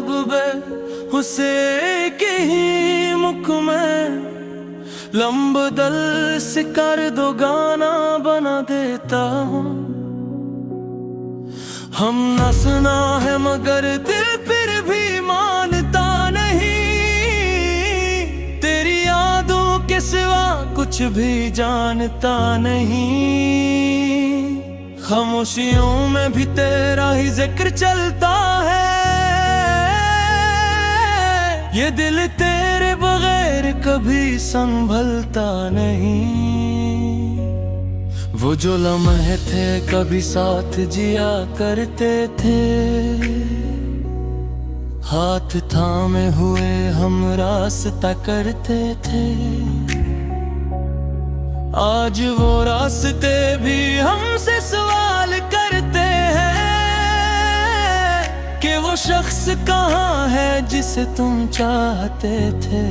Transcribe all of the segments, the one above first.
लब बे उसे के ही मुख में लंबदल से कर दो गाना बना देता हूँ। हम न सुना है मगर दिल फिर भी मानता नहीं, तेरी यादों के सिवा कुछ भी जानता नहीं। खामोशियों में भी तेरा ही जिक्र चलता है, ये दिल तेरे बगैर कभी संभलता नहीं। वो जो लम्हे थे कभी साथ जिया करते थे, हाथ थामे हुए हम रास्ता करते थे। आज वो रास्ते भी हमसे सवाल करते हैं कि वो शख्स कहाँ है जिसे तुम चाहते थे।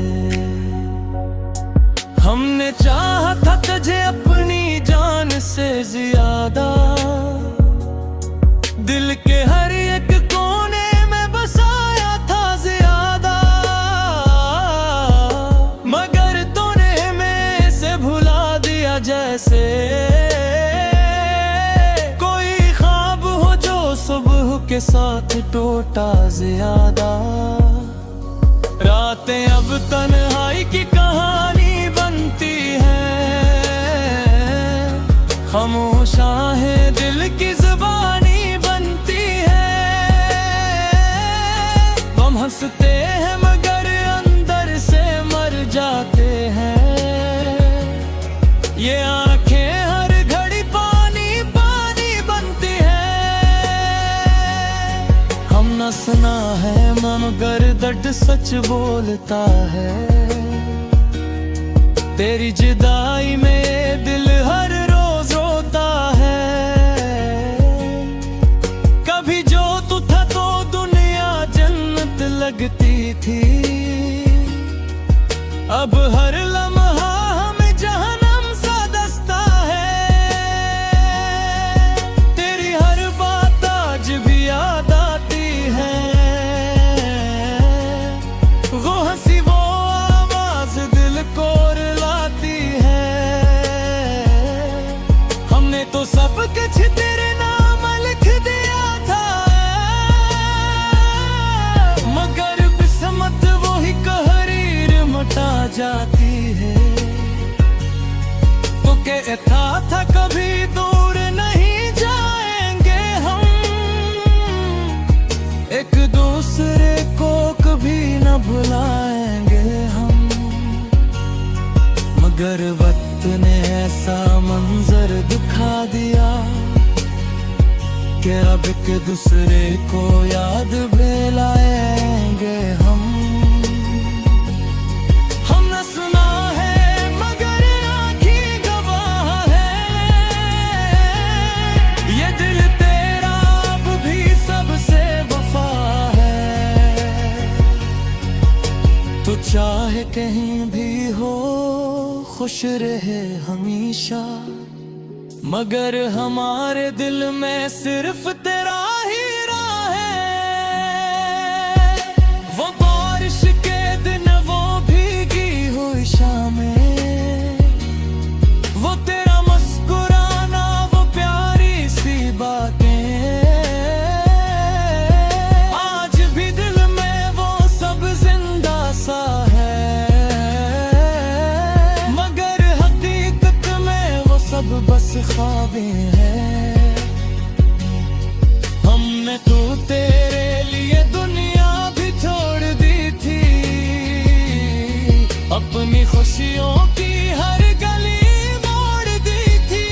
हमने चाहा था तुझे अपनी जान से ज्यादा, दिल के हर एक कोने में बसाया था ज्यादा, मगर तूने में से भुला दिया जैसे कोई ख्वाब हो जो सुबह के साथ टूटा ज्यादा। रातें अब तन्हाई की कहानी बनती है, खामोशा है दिल की ज़ुबानी बनती है। हम हंसते हैं मगर अंदर से मर जाते हैं, ये आंखें हर घड़ी पानी पानी बनती है। हम न सुना है मगर दर्द सच बोलता है, तेरी जुदाई में दिल हर रोज रोता है। कभी जो तू था तो दुनिया जन्नत लगती थी, अब हर लम्हा हमें जहन्नम सा दस्ता है। तेरी हर बात आज भी याद आती है, वो हंसी वो आवाज दिल को रुलाती है। हमने तो सब कुछ तेरे नाम लिख दिया था, मगर किस्मत वो ही कहरीर मटा जाती है। तो कहता था कभी दूर नहीं जाएंगे हम, एक दूसरे को कभी न भुलाएंगे हम, मगर वक्त ने ऐसा मंजर दिखा दिया कि अब एक दूसरे को याद दिलाएंगे हम। हमने सुना है मगर आँखें गवाह है, ये दिल तेरा अब भी सबसे वफा है। तो चाहे कहीं भी हो खुश रहे हमेशा, मगर हमारे दिल में सिर्फ तेरा ही राह है। वो बारिश के दिन वो भीगी हुई शामें, वो तेरा मुस्कुराना वो प्यारी सी बातें, आज भी दिल में वो सब जिंदा सा है, मगर हकीकत में वो सब बस ख्वाबें हैं। हमने तो तेरे लिए दुनिया भी छोड़ दी थी, अपनी खुशियों की हर गली मोड़ दी थी,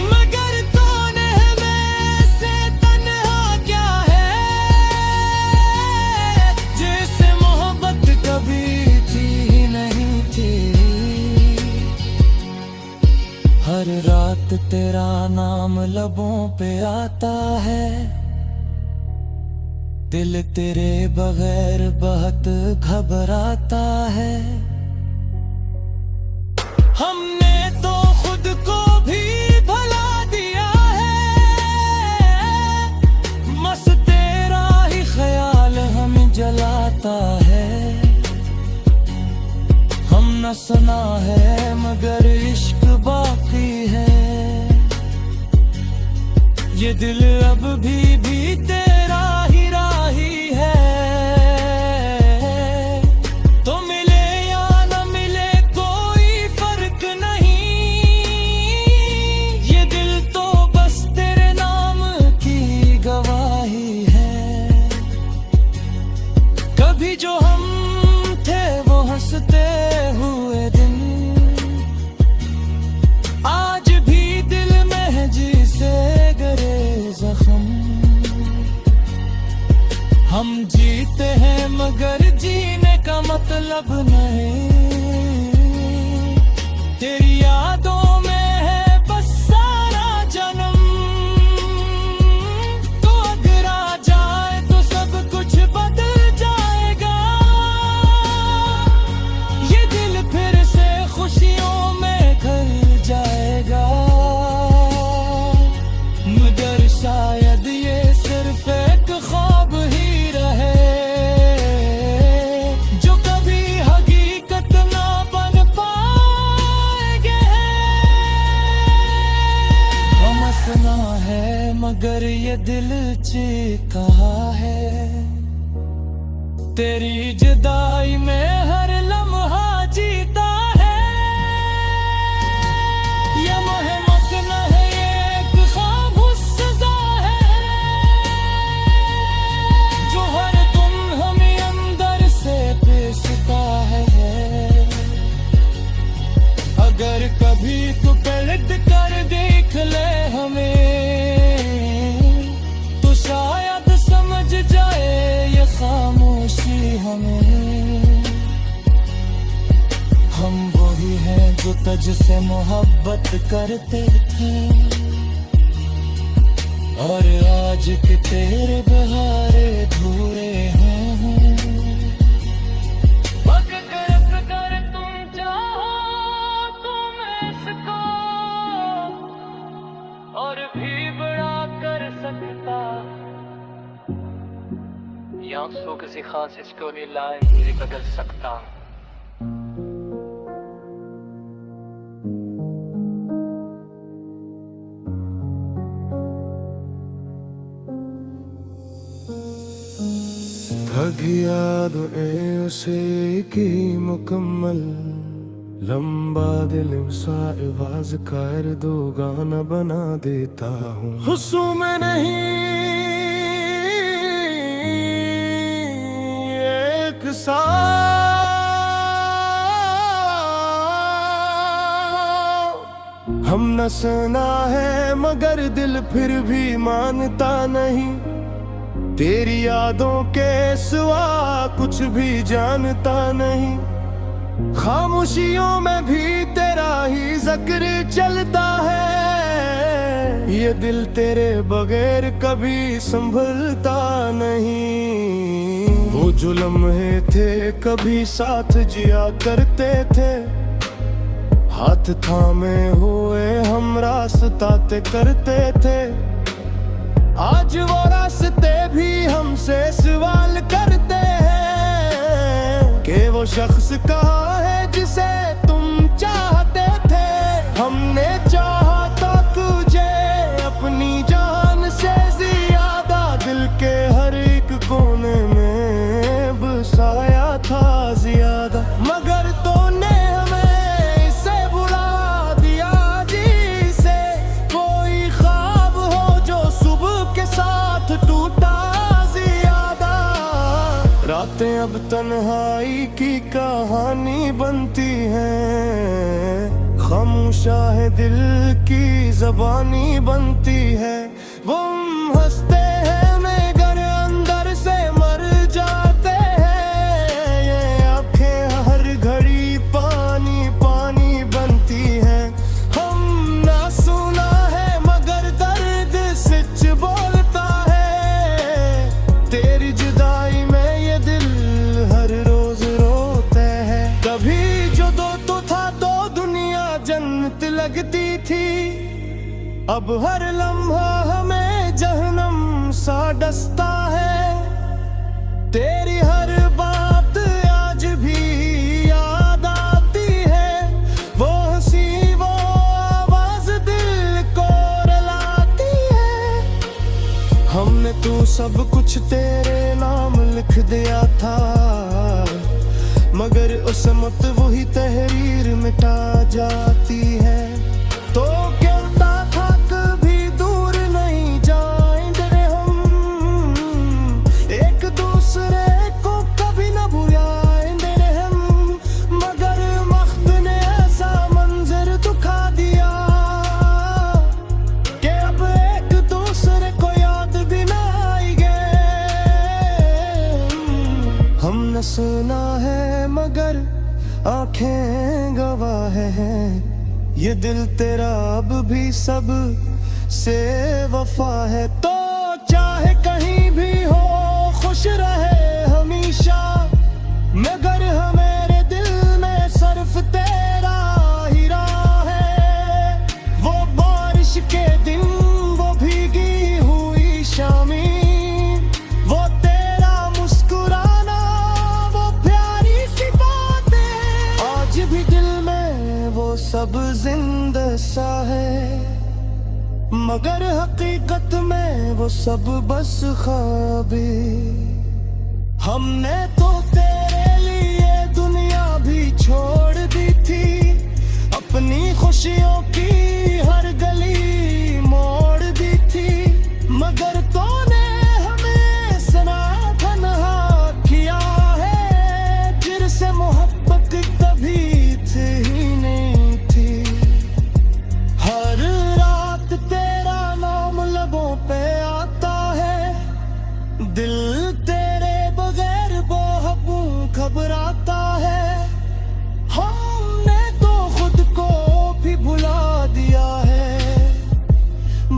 मगर तूने हमें से तन्हा क्या है, जिससे मोहब्बत कभी थी ही नहीं थी। हर रात तेरा नाम लबों पे आता है, दिल तेरे बगैर बहुत घबराता है। हमने तो खुद को भी भुला दिया है, बस तेरा ही हंसना है मगर इश्क बाकी है। ये दिल अब भी तेरा ही राही है। तो मिले या न मिले कोई फर्क नहीं, ये दिल तो बस तेरे नाम की गवाही है। कभी जो हम थे वो हंसते हुए दिन, आज भी दिल में जी से गरे जख्म। हम जीते हैं मगर जीने का मतलब नहीं, तेरी यादों में है बस सारा जन्म। तो अगर आ जाए तो सब कुछ बदल जाएगा, ये दिल फिर से खुशियों में ढल जाएगा। मगर शायद ये सिर्फ एक ख्वाब ही रहे, जो कभी हकीकत ना बन पाएंगे। हम हंसना है मगर ये दिल चीखा है, तेरी जुदाई में हर लम्हा जीता है। ये महमक न है, ये एक खामोश सजा है, जो हर तुम हमें अंदर से पेशता है। अगर कभी तू पलट कर देख ले हमें, तो शायद समझ जाए ये खामोशी हमें। हम वही हैं जो तुझसे मोहब्बत करते थे, और आज के तेरे बहारे धूरे हैं। अगर तुम चाहो तो मैं इसको और भी बड़ा कर सकता। ये आंसू किसी खास इसको नहीं लाए मेरे बदल सकता। थक यादें उसे की मुकम्मल, लंबा दिल सा आवाज कर दो गाना बना देता हूँ। हुस्सू में नहीं एक सा हम नसना है मगर दिल फिर भी मानता नहीं, तेरी यादों के सिवा कुछ भी जानता नहीं। खामोशियों में भी तेरा ही जिक्र चलता है, ये दिल तेरे बगैर कभी संभलता नहीं। वो जो लम्हे थे कभी साथ जिया करते थे, हाथ थामे हुए हम रास्ता तय करते थे। आज वो रास्ते भी हमसे सवाल करते हैं कि वो शख्स कहाँ है जिसे तुम चाहते थे। हमने चाहा था तुझे अपनी जान से ज्यादा, दिल के हर एक कोने में बसाया था ज्यादा। मगर तूने हमें इससे बुला दिया जिसे कोई ख्वाब हो जो सुबह के साथ टूटा ज्यादा। रातें अब तन्हाई की कहानी बनती हैं, खामोशा है दिल की ज़बानी बनती है। वो हंसते हैं मगर अंदर से मर जाते हैं, ये आँखें हर घड़ी पानी पानी बनती हैं। हम ना सुना है मगर दर्द सच बोलता है, तेरी जुदाई में ये दिल हर रोज रोता है। कभी जो दो तो था तो दुनिया जन्नत लगती थी, अब हर लम्हा हमें जहन्नम सा डसता है। तेरी हर बात आज भी याद आती सब कुछ तेरे नाम लिख दिया था, मगर उसमत वही तहरीर मिटा जाती है। तो कहता था कभी दूर नहीं जाएंगे हम, एक दूसरे को कभी न भुलाएंगे हम, मगर वक्त ने ऐसा मंजर दिखा दिया कि अब एक दूसरे को याद भी ना आएंगे। हमने सुना है मगर आंखें गवाह हैं, ये दिल तेरा अब भी सब से वफा है। तो चाहे कहीं भी हो खुश रहे हमेशा, मगर हमारे दिल में सिर्फ तेरा ही राह है। वो बारिश के दिन, वो भीगी हुई शामी, वो तेरा मुस्कुराना, वो प्यारी सी बातें, आज भी दिल में वो सब जिंदा सा है, मगर हकीकत में वो सब बस ख्वाबे। हमने तो तेरे लिए दुनिया भी छोड़ दी थी, अपनी खुशियों की हर गली मोड़ दी थी, मगर तूने हमें सना तन्हा किया है, जिनसे मोहब्बत कभी थी ही नहीं थी। हर रात तेरा नाम लबों पे आता है, दिल तेरे बगैर बेकाबू घबराता है। हमने तो खुद को भी भुला दिया है,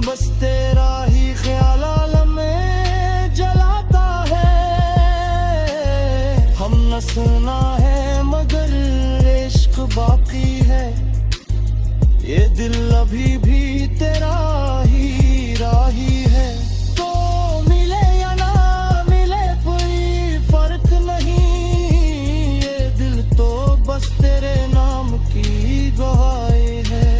बस तेरा ही ख्याल आलम में जलाता है। हमने सुना है मगर इश्क बाकी है, ये दिल अभी भी तेरा ही राही है। तो मिले या ना मिले कोई फर्क नहीं, ये दिल तो बस तेरे नाम की गवाही है।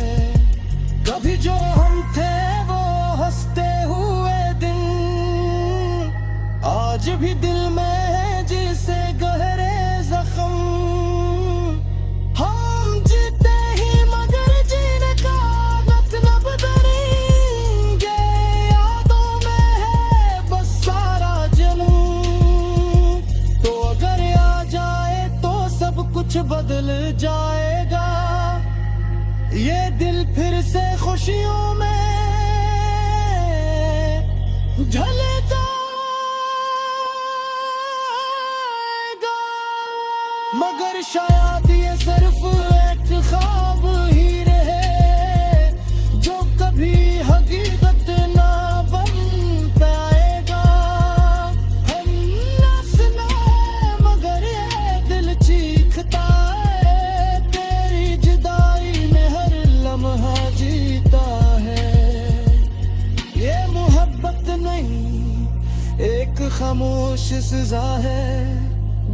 कभी जो हम थे वो हंसते हुए दिन, आज भी दिल में है जिसे गहरे जख्म। हम जीते ही मगर जीने का मतलब डरेंगे, यादों में है बस सारा जुनून। तो अगर आ जाए तो सब कुछ बदल जाएगा, ये दिल फिर से खुशियों में ढलेगा। मगर शायद ये सिर्फ एक ख्वाब ही रहे, जो कभी हकीकत ना बन पाएगा। हम ना सुना मगर ये दिल चीखता है, तेरी जुदाई में हर लम्हा जीता है। ये मोहब्बत नहीं एक खामोश सजा है,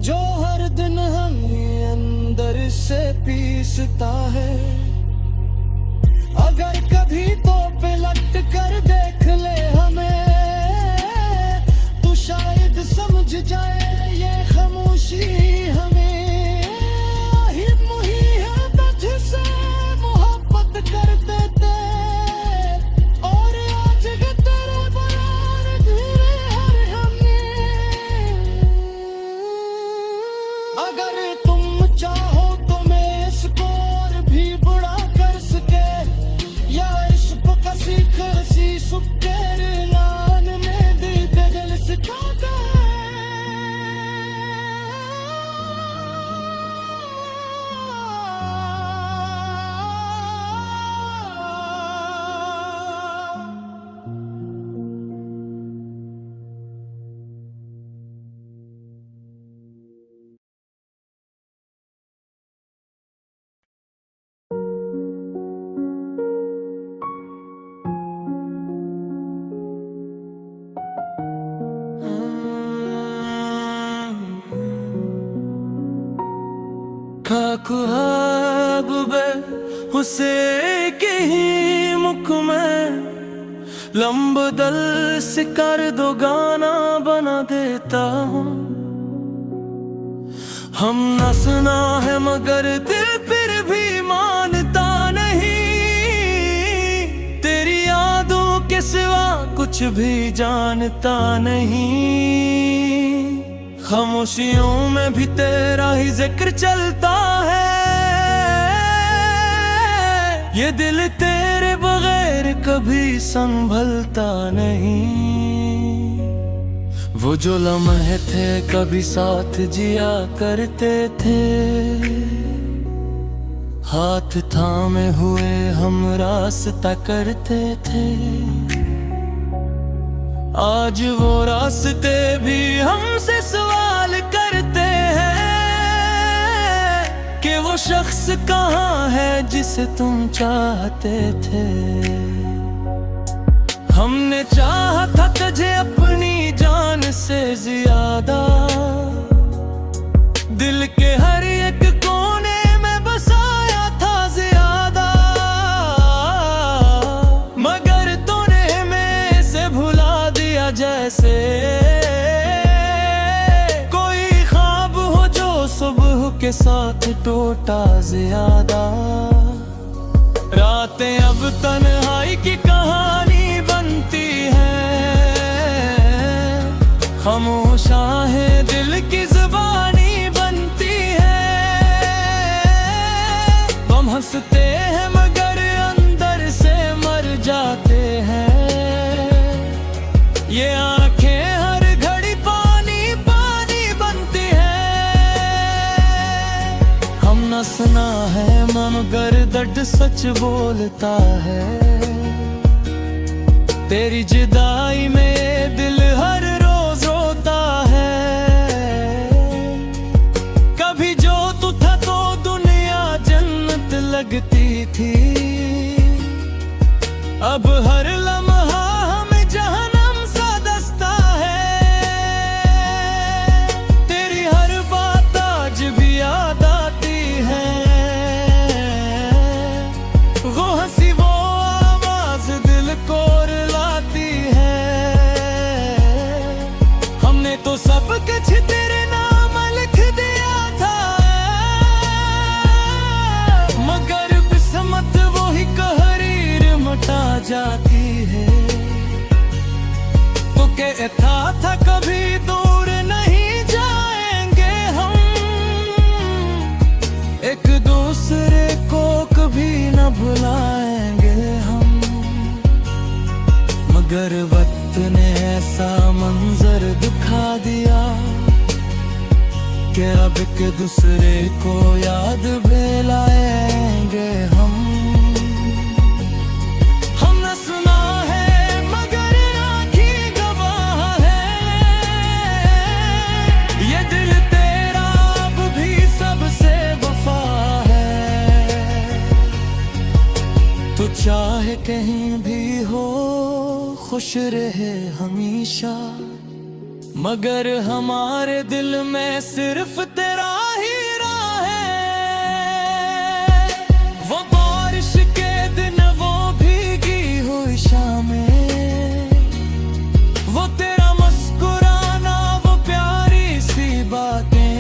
जो हर दिन हमें अंदर से पीसता है। अगर कभी तो पलट कर देख ले हमें, तो शायद समझ जाए ये खामोशी हमें हिम ही है तुझसे मोहब्बत करते थे, और आज भी तेरे बयान धीरे हर हमें। अगर तुम चाहो तो मैं इसको और भी बड़ा कर सके, या इश्क का सीखर सी सुकर लान में दिल सिखाता है। खाब बे हुसे के ही मुख में लंबदल से कर दो गाना बना देता हूँ। हम न सुना है मगर दिल फिर भी मानता नहीं, तेरी यादों के सिवा कुछ भी जानता नहीं। खामोशियों में भी तेरा ही जिक्र चलता है, ये दिल तेरे बगैर कभी संभलता नहीं। वो जो लम्हे थे कभी साथ जिया करते थे, हाथ थामे हुए हम रास्ता करते थे। आज वो रास्ते भी हमसे सवाल करते हैं कि वो शख्स कहाँ है जिसे तुम चाहते थे। हमने चाहा था तुझे अपनी जान से ज्यादा, दिल के हर एक कोने में बसाया था ज्यादा, मगर तूने में से भुला दिया जैसे कोई ख्वाब हो जो सुबह के साथ टूटा ज्यादा। रातें अब तन्हाई की कहानी बनती है, खामोश आहें दिल की ज़ुबानी बनती है। हम हंसते हैं मगर अंदर से मर जाते हैं, ये आंखें हर घड़ी पानी पानी बनती है। हम न सुना है मगर दर्द सच बोलता है, तेरी जुदाई में दिल हर रोज रोता है। कभी जो तू था तो दुनिया जन्नत लगती थी, अब हर लम्हा हमें जहन्नम सा दस्ता है। तेरी हर बात आज भी याद आती है, वो हंसी वो आवाज दिल को रुलाती है। हमने तो सब कुछ तेरे नाम लिख दिया था, मगर किस्मत वो ही कहरीर मटा जाती है। तो कहता था कभी दूर नहीं जाएंगे हम, एक दूसरे को कभी न भुलाएंगे हम, मगर वक्त ने ऐसा मंजर दिखा दिया कि अब एक दूसरे को याद दिलाएंगे हम। हमने सुना है मगर आँखें गवाह है, ये दिल तेरा अब भी सबसे वफा है। तू चाहे कहीं भी हो खुश रहे हमेशा, मगर हमारे दिल में सिर्फ तेरा ही राह है। वो बारिश के दिन वो भीगी हुई शामें, वो तेरा मुस्कुराना वो प्यारी सी बातें,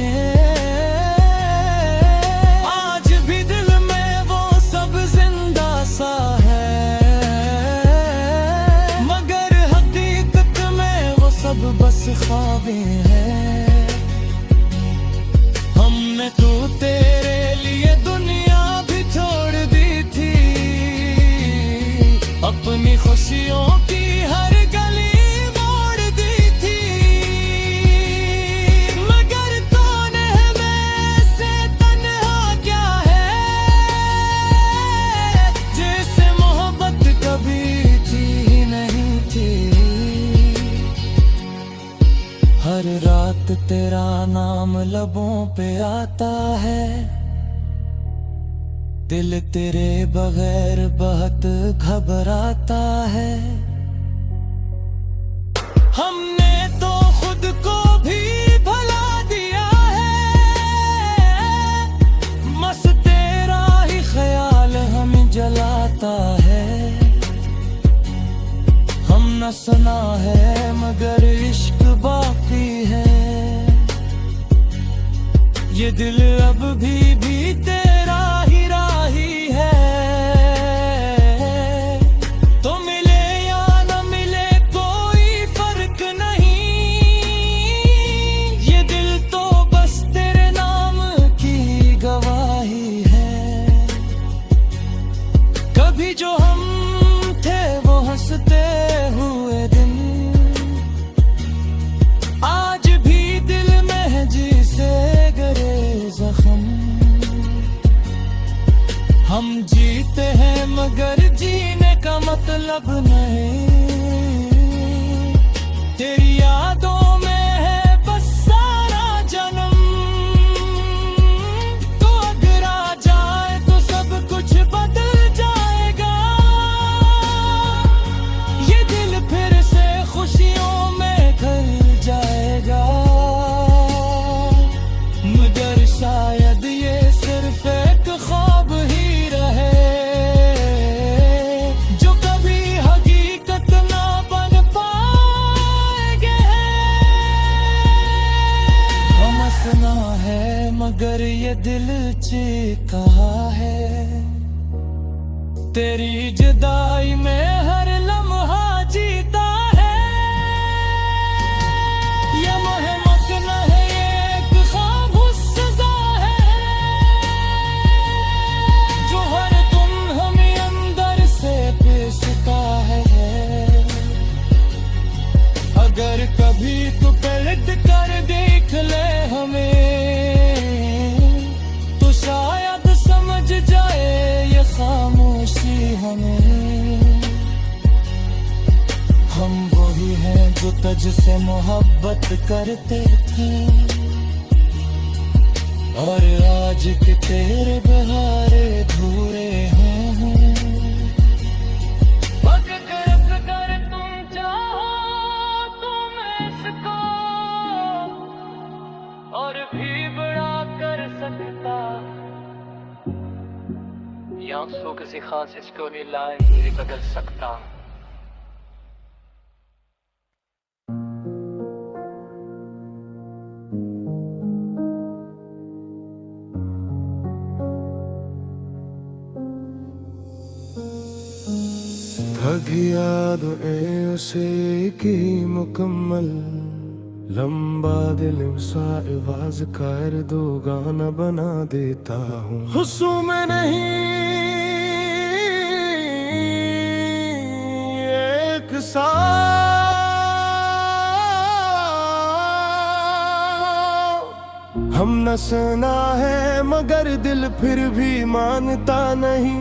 आज भी दिल में वो सब जिंदा सा है, मगर हकीकत में वो सब बस ख्वाबें हैं। हमने तो तेरे लिए दुनिया भी छोड़ दी थी, अपनी खुशियों की हर गली मोड़ दी थी, मगर तूने हमें से तन्हा क्या है, जिससे मोहब्बत कभी थी ही नहीं थी। हर रात तेरा नाम लबों पे आता है, दिल तेरे बगैर बहुत घबराता है। हमने तो खुद को भी भुला दिया है, बस तेरा ही ख्याल हमें जलाता है। दिल अब भी तेरा ही राही है। तो मिले या न मिले कोई फर्क नहीं, ये दिल तो बस तेरे नाम की गवाही है। कभी जो हम थे वो हंसते हुए दिन, आज भी दिल में जिसे गरे जख्म। हम जीते हैं मगर जीने का मतलब नहीं, तेरी यादों में है बस सारा जन्म। तो अगर आ जाए तो सब कुछ बदल जाएगा, ये दिल फिर से खुशियों में ढल जाएगा। मगर शायद ये सिर्फ एक ख्वाब ही रहे, जो कभी हकीकत ना बन पाएंगे। हम हंसना है मगर ये दिल चीखा है, तेरी जुदाई में हर लम्हा जीता है। ये महमक न है, ये एक खामोश सजा है, जो हर तुम हमें अंदर से पेशका है। अगर कभी तू पलट कर देख ले हमें, तो शायद समझ जाए ये खामोशी हमें। हम वही हैं जो तुझसे मोहब्बत करते थे, और आज के तेरे बहारे धूरे हैं। अगर तुम चाहो तो मैं इसको और भी बड़ा कर सकता, या सो किसी खास इसको नहीं लाए बदल सकता। थक यादें उसे की मुकम्मल, लंबा दिल सा आवाज कर दो गाना बना देता हूँ। हुस्सों में नहीं एक सा हम नसना है मगर दिल फिर भी मानता नहीं,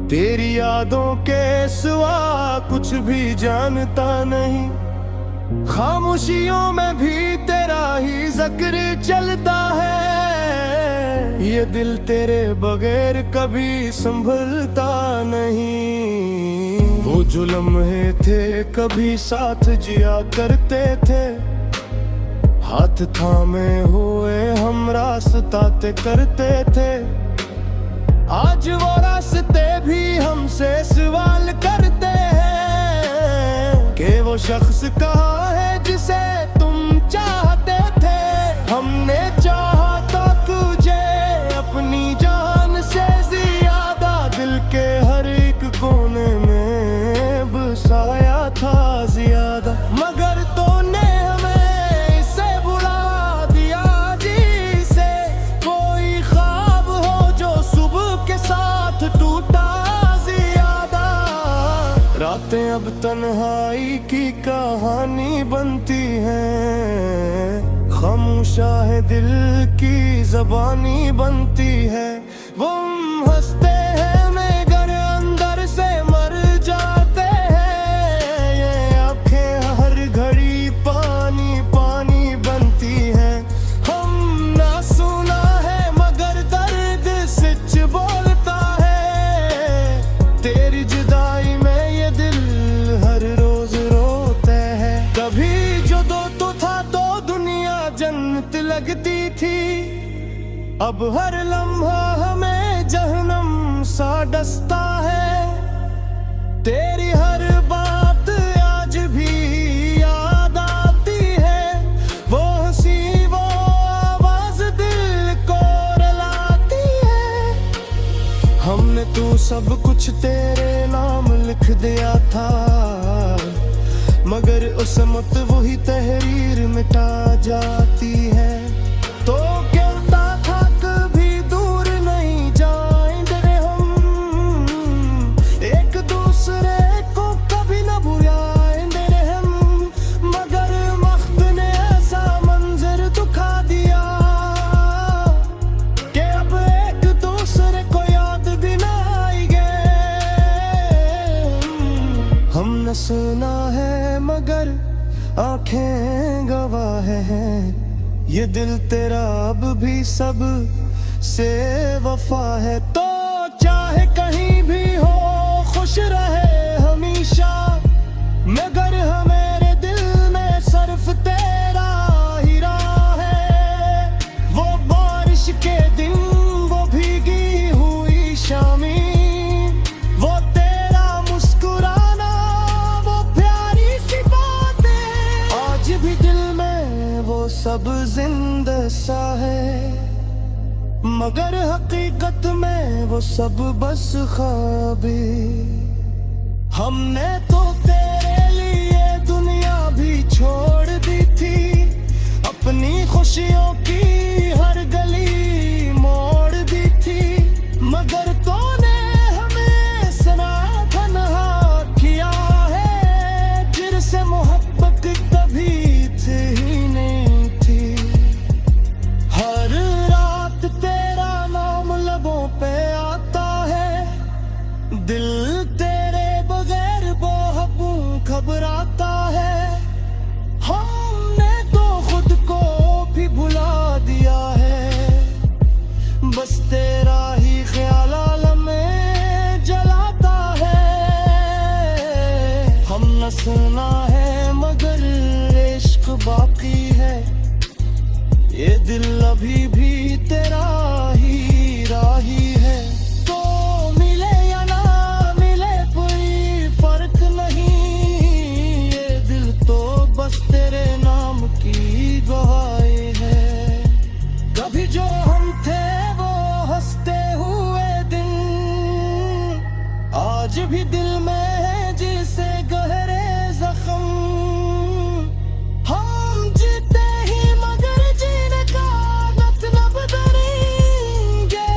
तेरी यादों के सिवा कुछ भी जानता नहीं। खामोशियों में भी तेरा ही जिक्र चलता है, ये दिल तेरे बगैर कभी संभलता नहीं। वो जो लम्हे थे कभी साथ जिया करते थे, हाथ थामे हुए हम रास्ता तय करते थे। आज वो रास्ते भी हमसे सवाल करते हैं कि वो शख्स कहाँ है जिसे तुम चाहते थे। हमने चाहा तो तुझे अपनी जान से ज्यादा, दिल के हर एक कोने में बसाया था ज्यादा। मगर तूने हमें इससे बुला दिया जिसे कोई ख्वाब हो जो सुबह के साथ टूटा ज्यादा। रातें अब तन्हाई की कहानी बनती हैं, खामोशा है दिल की ज़बानी बनती है। वो हंसते हैं मगर अंदर से मर जाते हैं, ये आँखें हर घड़ी पानी पानी बनती हैं। हम ना सुना है मगर दर्द सच बोलता है, तेरी जुदाई में ये दिल हर रोज रोता है। कभी जो दो तो था तो दुनिया जन्नत लगती थी, अब हर लम्हा हमें जहन्नम सा डसता है। तेरी हर बात आज भी याद आती है, वो हंसी वो आवाज दिल वो सब कुछ तेरे नाम लिख दिया था, मगर उस मत वही तहरीर मिटा जाती है। तो कहता था कभी दूर नहीं जाएंगे हम, एक दूसरे को कभी न भुलाएंगे हम, मगर वक्त ने ऐसा मंजर दिखा दिया कि अब एक दूसरे को याद भी ना आएंगे। हमने सुना है मगर आंखें गवाह हैं, ये दिल तेरा अब भी सब से वफा है। तो चाहे कहीं भी हो खुश रहे हमेशा, मगर मेरे दिल में सिर्फ तेरा ही राह है। वो बारिश के दिन, वो भीगी हुई शामी, वो तेरा मुस्कुराना, वो प्यारी सी बातें, आज भी दिल में वो सब जिंदा सा है, मगर हकीकत में वो सब बस ख्वाबे। हमने तो तेरे लिए दुनिया भी छोड़ दी थी, अपनी खुशियों की हर गली मोड़ दी थी, मगर तूने हमें सना तन्हा किया है, जिनसे मोहब्बत कभी थी ही नहीं थी। हर रात तेरा नाम लबों पे आता है, दिल तेरे बगैर बेकाबू घबराता है। हमने तो खुद को भी भुला दिया है, बस तेरा ही ख्याल आलम में जलाता है। हमने सुना है मगर इश्क बाकी है, ये दिल अभी भी तेरा ही राही है। तो मिले या ना मिले कोई फर्क नहीं, ये दिल तो बस तेरे नाम की गवाही है। कभी जो हम थे वो हंसते हुए दिन, आज भी दिल में है जिसे गहरे जख्म। हम जीते ही मगर जीने का मतलब डरेंगे,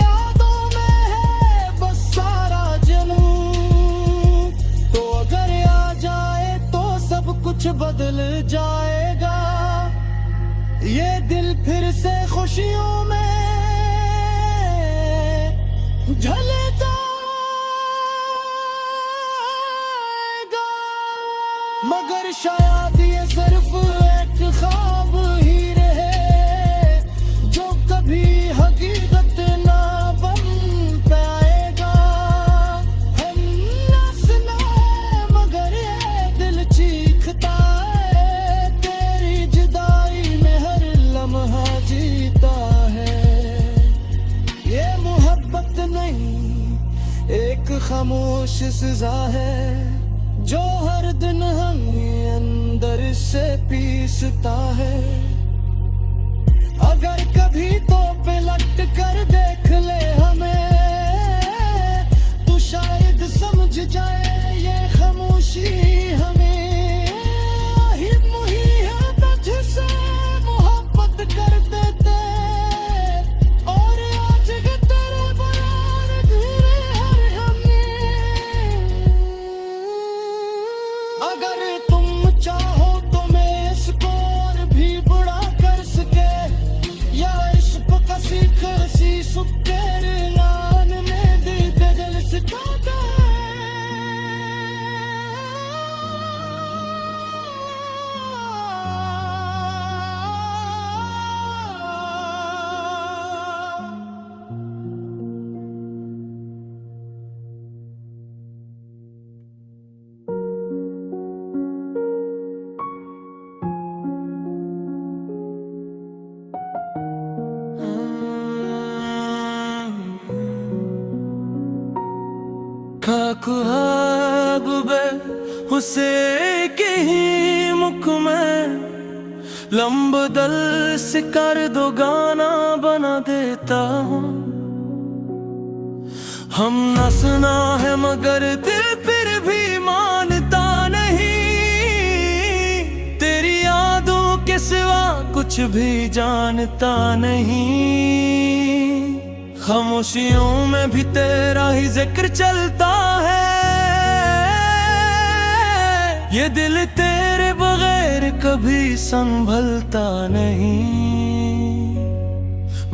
यादों में है बस सारा जन्म। तो अगर आ जाए तो सब कुछ बदल जाएगा, ये दिल फिर से खुशियों में झलता मगर शायद ये सिर्फ एक ख्वाब ही रहे, जो कभी हकीकत ना बन पाएगा। हम ना सुना मगर ये दिल चीखता है, तेरी जुदाई में हर लम्हा जीता है। ये मोहब्बत नहीं एक खामोश सजा है, जो हर दिन हमें अंदर से पीसता है। अगर कभी तो पे लट कर देख ले हमें, तो शायद समझ जाए ये खामोशी हमें ही मुहैया तुझसे मोहब्बत करते थे, और आज के तेरे बयान धीरे हर हमें। अगर तुम चाहो तो मैं इसको और भी बड़ा कर सके, या इश्क का सीख सी सुकर लान में दे दिल सिखाता है। खाकुहाब बे हुसे के ही मुख में लंबदल से कर दो गाना बना देता हूँ। हम न सुना है मगर दिल फिर भी मानता नहीं, तेरी यादों के सिवा कुछ भी जानता नहीं। खामोशियों में भी तेरा ही जिक्र चलता है, ये दिल तेरे बगैर कभी संभलता नहीं।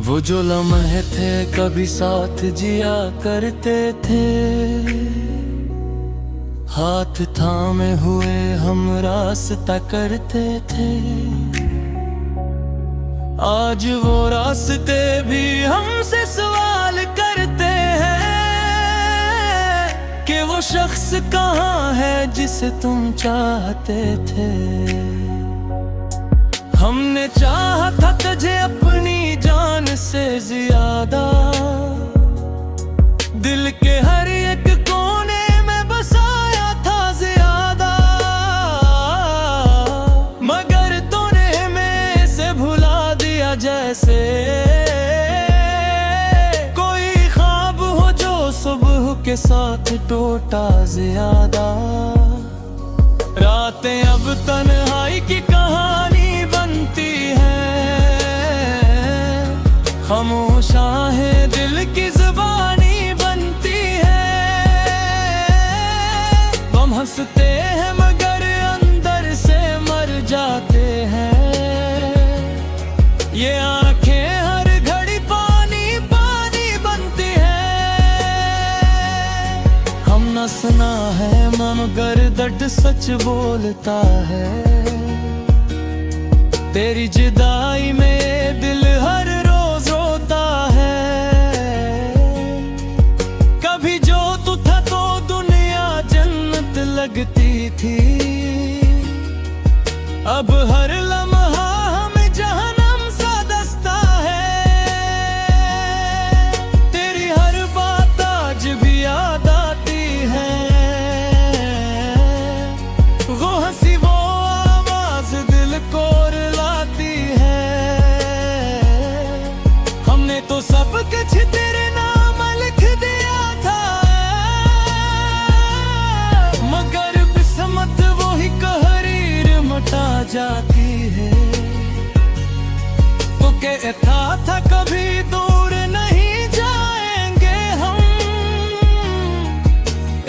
वो जो लम्हे थे कभी साथ जिया करते थे, हाथ थामे हुए हम रास्ता करते थे। आज वो रास्ते भी हमसे सवाल करते हैं कि वो शख्स कहाँ है जिसे तुम चाहते थे। हमने चाहा था तुझे अपनी जान से ज्यादा, दिल के हर एक कोने में बसाया था ज्यादा, मगर तूने में से भुला दिया जैसे कोई ख्वाब हो जो सुबह के साथ टूटा ज्यादा। रातें अब तन्हाई की कहानी बनती है, खामोशा है दिल की जुबानी बनती है। हम हंसते हैं मगर अंदर से मर जाते हैं, ये आंखें हर घड़ी पानी पानी बनती है। हम न सुना है मगर दर्द सच बोलता है, तेरी जुदाई में दिल हर रोज रोता है। कभी जो तू था तो दुनिया जन्नत लगती थी, अब हर लम्हा हमें जहन्नम सा दस्ता है। तेरी हर बात आज भी याद आती है, वो हंसी वो आवाज दिल को रुलाती है। हमने तो सब कुछ तेरे नाम लिख दिया था, मगर किस्मत वो ही कहरीर मटा जाती है। तो कहता था कभी दूर नहीं जाएंगे हम,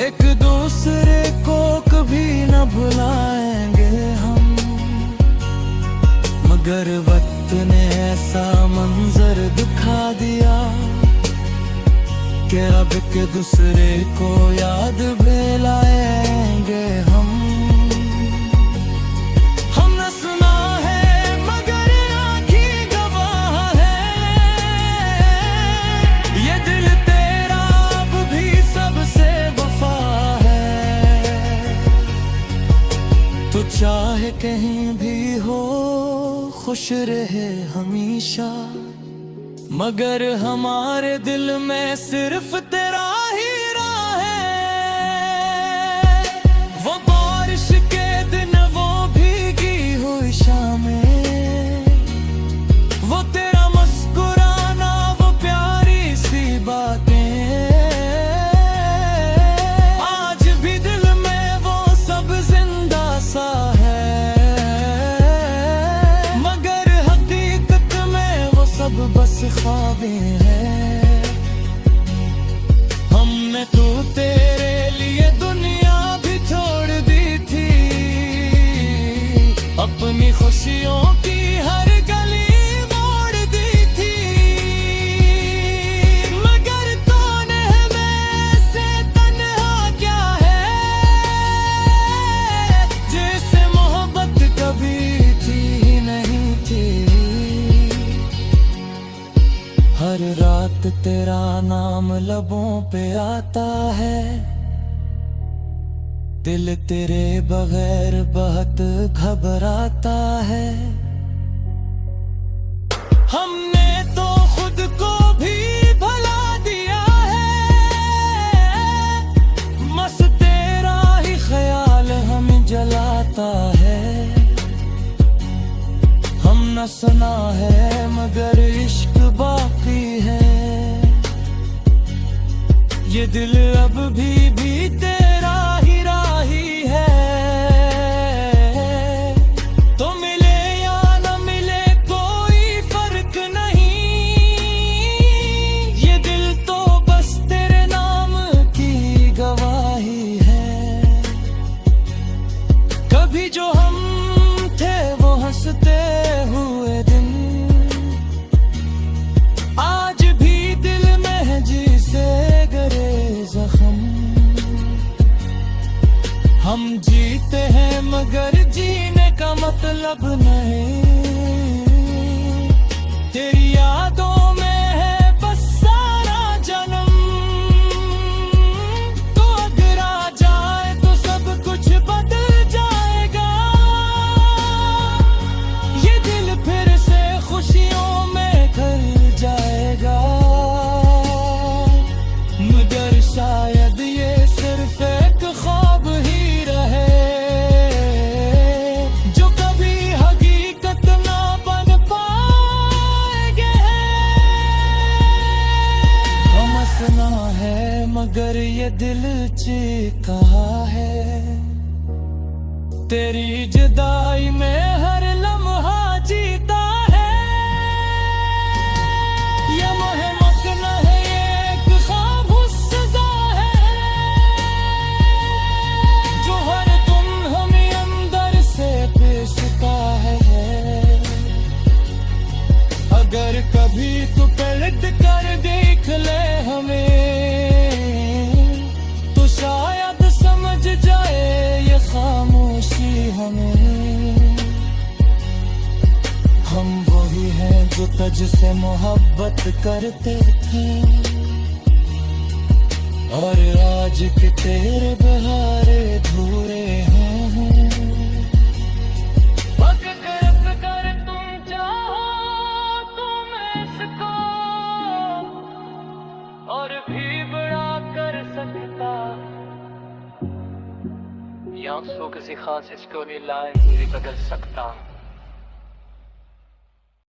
एक दूसरे को कभी न भुलाएंगे हम, मगर वक्त ने ऐसा मंजर दिखा दिया कि अब एक दूसरे को याद दिलाएंगे हम। हमने सुना है मगर आँखें गवाह है, ये दिल तेरा अब भी सबसे वफा है। तो चाहे कहीं भी हो खुश रहे हमेशा, मगर हमारे दिल में सिर्फ तेरा ही राह है। वो बारिश के दिन वो भीगी हुई शामें, वो तेरा मुस्कुराना वो प्यारी सी बातें, आज भी दिल में वो सब जिंदा सा है। सब बस ख्वाबें हैं, हमने तो तेरे लिए दुनिया भी छोड़ दी थी। अपनी खुशियों की हर गली मोड़ दी थी, मगर तूने हमें से तन्हा क्या है, जैसे मोहब्बत कभी थी नहीं थी। हर रात तेरा नाम लबों पे आता है, दिल तेरे बगैर बहुत घबराता है। हमने तो खुद को भी भुला दिया है, बस तेरा ही ख्याल हमें जलाता है। हम न सुना है मगर इश्क बाकी है, ये दिल अब भी तेरा ही राही है। तो मिले या न मिले कोई फर्क नहीं, ये दिल तो बस तेरे नाम की गवाही है। कभी जो हम थे वो हंसते हुए दिन, आज भी दिल में जिसे गरे जख्म। हम जीते हैं मगर जीने का मतलब नहीं, तेरी यादों में है बस सारा जन्म। तो अगर आ जाए तो सब कुछ बदल जाएगा, ये दिल फिर से खुशियों में ढल जाएगा। मगर शायद ये सिर्फ एक ख्वाब ही रहे, जो कभी हकीकत ना बन पाएंगे। समझना है मगर ये दिल चीखता है, तेरी जुदाई में हर लम्हा जीता है। ये मोहब्बत न है, ये एक ख्वाब सजा है, जो हर तुम हमें अंदर से पेशता है। अगर कभी तू पलट कर देख ले हमें, तो शायद समझ जाए ये खामोशी हमें। हम वही हैं जो तुझसे मोहब्बत करते थे, और आज के तेरे बहारे धूरे हैं। पग तरफ कर तुम चाहो तुम इसको, और भी बड़ा कर सकता। या आंसू किसी खास स्टोरी लाइन भी बदल सकता।